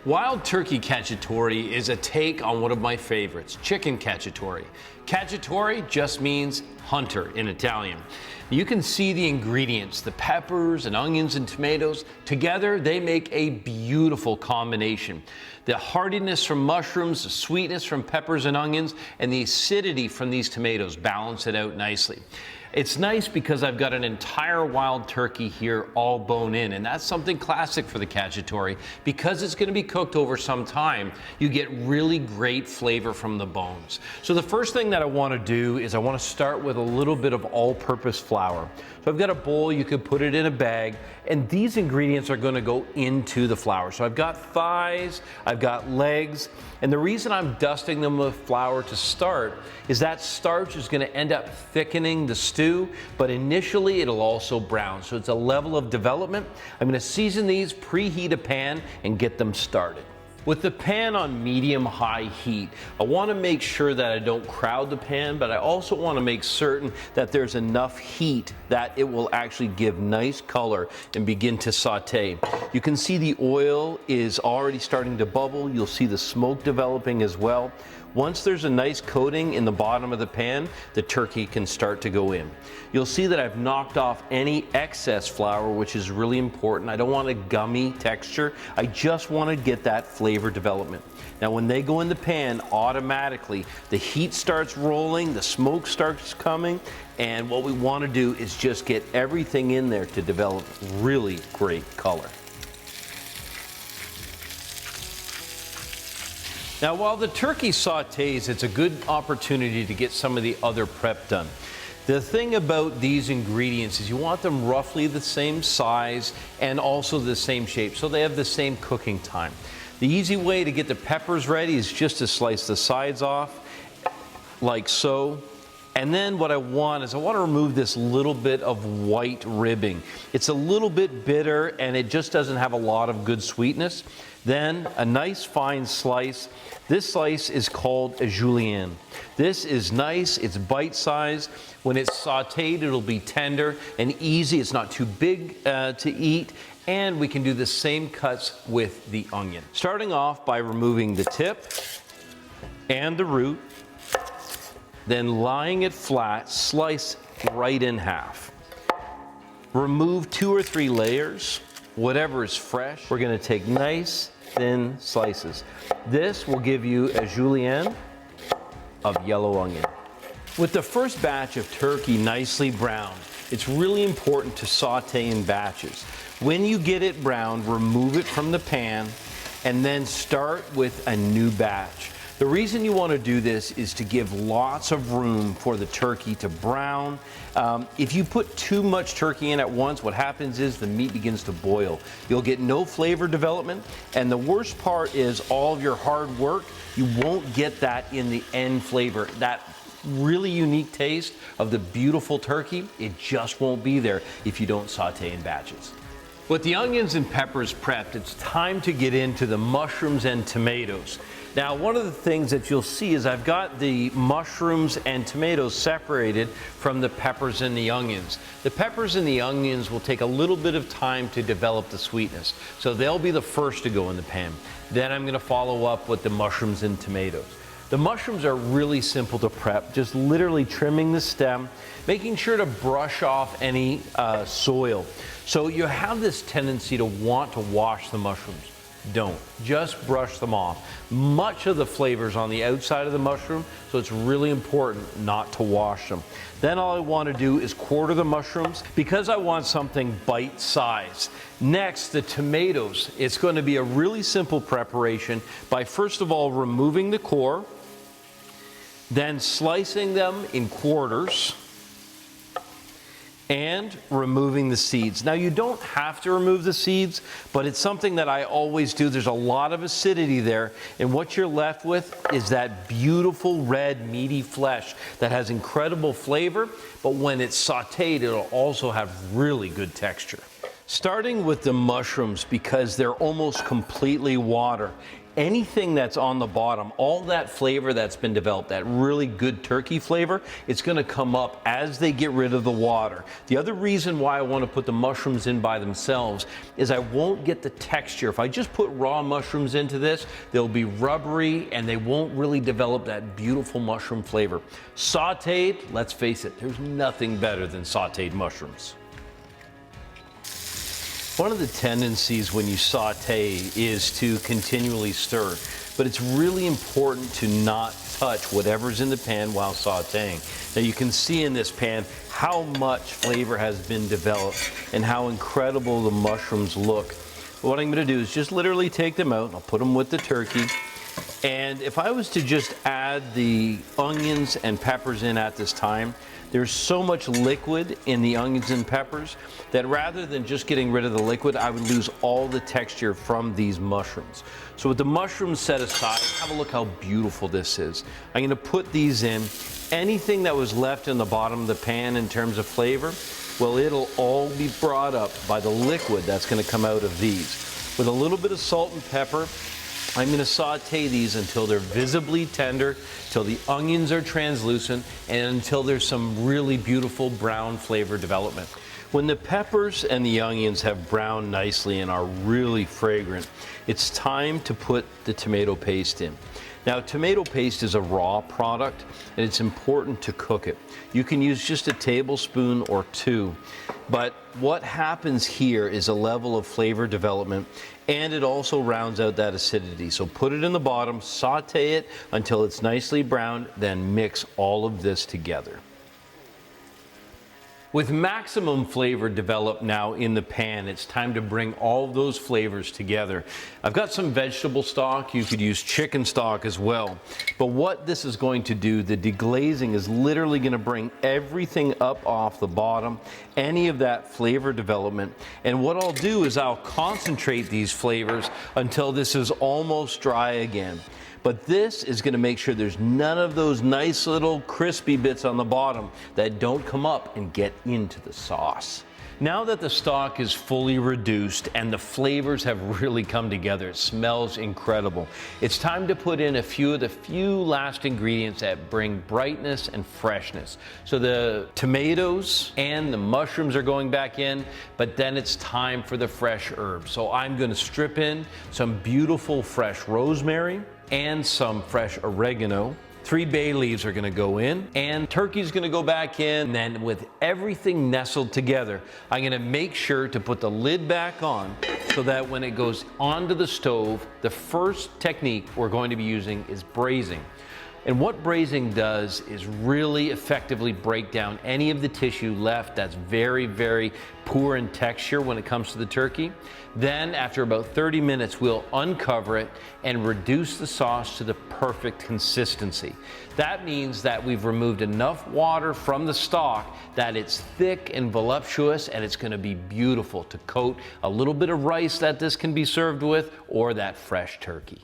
Wild turkey cacciatore is a take on one of my favorites, chicken cacciatore. Cacciatore just means hunter in Italian. You can see the ingredients, the peppers and onions and tomatoes. Together, they make a beautiful combination. The heartiness from mushrooms, the sweetness from peppers and onions, and the acidity from these tomatoes balance it out nicely. It's nice because I've got an entire wild turkey here all bone in, and that's something classic for the cacciatore. Because it's going to be cooked over some time, you get really great flavor from the bones. So the first thing that I want to do is I want to start with a little bit of all-purpose flour. So I've got a bowl, you could put it in a bag, and these ingredients are going to go into the flour. So I've got thighs, I've got legs, and the reason I'm dusting them with flour to start is that starch is going to end up thickening the stew, but initially it'll also brown. So it's a level of development. I'm going to season these, preheat a pan, and get them started. With the pan on medium-high heat, I want to make sure that I don't crowd the pan, but I also want to make certain that there's enough heat that it will actually give nice color and begin to saute. You can see the oil is already starting to bubble. You'll see the smoke developing as well. Once there's a nice coating in the bottom of the pan, the turkey can start to go in. You'll see that I've knocked off any excess flour, which is really important. I don't want a gummy texture. I just want to get that flavor development. Now, when they go in the pan, automatically the heat starts rolling, the smoke starts coming, and what we want to do is just get everything in there to develop really great color. Now, while the turkey sautés, it's a good opportunity to get some of the other prep done. The thing about these ingredients is you want them roughly the same size and also the same shape, so they have the same cooking time. The easy way to get the peppers ready is just to slice the sides off, like so. And then what I want is I want to remove this little bit of white ribbing. It's a little bit bitter and it just doesn't have a lot of good sweetness. Then a nice fine slice. This slice is called a julienne. This is nice, it's bite-sized. When it's sauteed, it'll be tender and easy. It's not too big to eat. And we can do the same cuts with the onion. Starting off by removing the tip and the root, then lying it flat, slice right in half. Remove 2 or 3 layers, whatever is fresh. We're gonna take nice, thin slices. This will give you a julienne of yellow onion. With the first batch of turkey nicely browned, it's really important to saute in batches. When you get it browned, remove it from the pan and then start with a new batch. The reason you want to do this is to give lots of room for the turkey to brown. If you put too much turkey in at once, what happens is the meat begins to boil. You'll get no flavor development, and the worst part is all of your hard work, you won't get that in the end flavor. That really unique taste of the beautiful turkey, it just won't be there if you don't saute in batches. With the onions and peppers prepped, it's time to get into the mushrooms and tomatoes. Now, one of the things that you'll see is I've got the mushrooms and tomatoes separated from the peppers and the onions. The peppers and the onions will take a little bit of time to develop the sweetness, so they'll be the first to go in the pan. Then I'm going to follow up with the mushrooms and tomatoes. The mushrooms are really simple to prep, just literally trimming the stem, making sure to brush off any soil. So you have this tendency to want to wash the mushrooms. Don't. Just brush them off. Much of the flavor's on the outside of the mushroom, so it's really important not to wash them. Then all I want to do is quarter the mushrooms because I want something bite-sized. Next, the tomatoes. It's going to be a really simple preparation by first of all removing the core, then slicing them in quarters, and removing the seeds. Now, you don't have to remove the seeds, but it's something that I always do. There's a lot of acidity there, and what you're left with is that beautiful red meaty flesh that has incredible flavor, but when it's sauteed, it'll also have really good texture. Starting with the mushrooms, because they're almost completely water, anything that's on the bottom, all that flavor that's been developed, that really good turkey flavor, it's going to come up as they get rid of the water. The other reason why I want to put the mushrooms in by themselves is I won't get the texture. If I just put raw mushrooms into this, they'll be rubbery and they won't really develop that beautiful mushroom flavor. Sauteed, let's face it, there's nothing better than sauteed mushrooms. One of the tendencies when you saute is to continually stir, but it's really important to not touch whatever's in the pan while sauteing. Now you can see in this pan how much flavor has been developed and how incredible the mushrooms look. But what I'm going to do is just literally take them out. I'll put them with the turkey. And if I was to just add the onions and peppers in at this time, there's so much liquid in the onions and peppers that rather than just getting rid of the liquid, I would lose all the texture from these mushrooms. So with the mushrooms set aside, have a look how beautiful this is. I'm going to put these in. Anything that was left in the bottom of the pan in terms of flavor, well, it'll all be brought up by the liquid that's going to come out of these. With a little bit of salt and pepper, I'm going to saute these until they're visibly tender, till the onions are translucent, and until there's some really beautiful brown flavor development. When the peppers and the onions have browned nicely and are really fragrant, it's time to put the tomato paste in. Now, tomato paste is a raw product, and it's important to cook it. You can use just a tablespoon or two, but what happens here is a level of flavor development, and it also rounds out that acidity. So put it in the bottom, saute it until it's nicely browned, then mix all of this together. With maximum flavor developed now in the pan, it's time to bring all those flavors together. I've got some vegetable stock. You could use chicken stock as well. But what this is going to do, the deglazing is literally going to bring everything up off the bottom, any of that flavor development. And what I'll do is I'll concentrate these flavors until this is almost dry again. But this is going to make sure there's none of those nice little crispy bits on the bottom that don't come up and get into the sauce. Now that the stock is fully reduced and the flavors have really come together, it smells incredible. It's time to put in a few of the last ingredients that bring brightness and freshness. So the tomatoes and the mushrooms are going back in, but then it's time for the fresh herbs. So I'm going to strip in some beautiful fresh rosemary and some fresh oregano. 3 bay leaves are going to go in, and turkey's going to go back in. And then with everything nestled together, I'm going to make sure to put the lid back on so that when it goes onto the stove, the first technique we're going to be using is braising. And what braising does is really effectively break down any of the tissue left that's very, very poor in texture when it comes to the turkey. Then after about 30 minutes, we'll uncover it and reduce the sauce to the perfect consistency. That means that we've removed enough water from the stock that it's thick and voluptuous, and it's going to be beautiful to coat a little bit of rice that this can be served with, or that fresh turkey.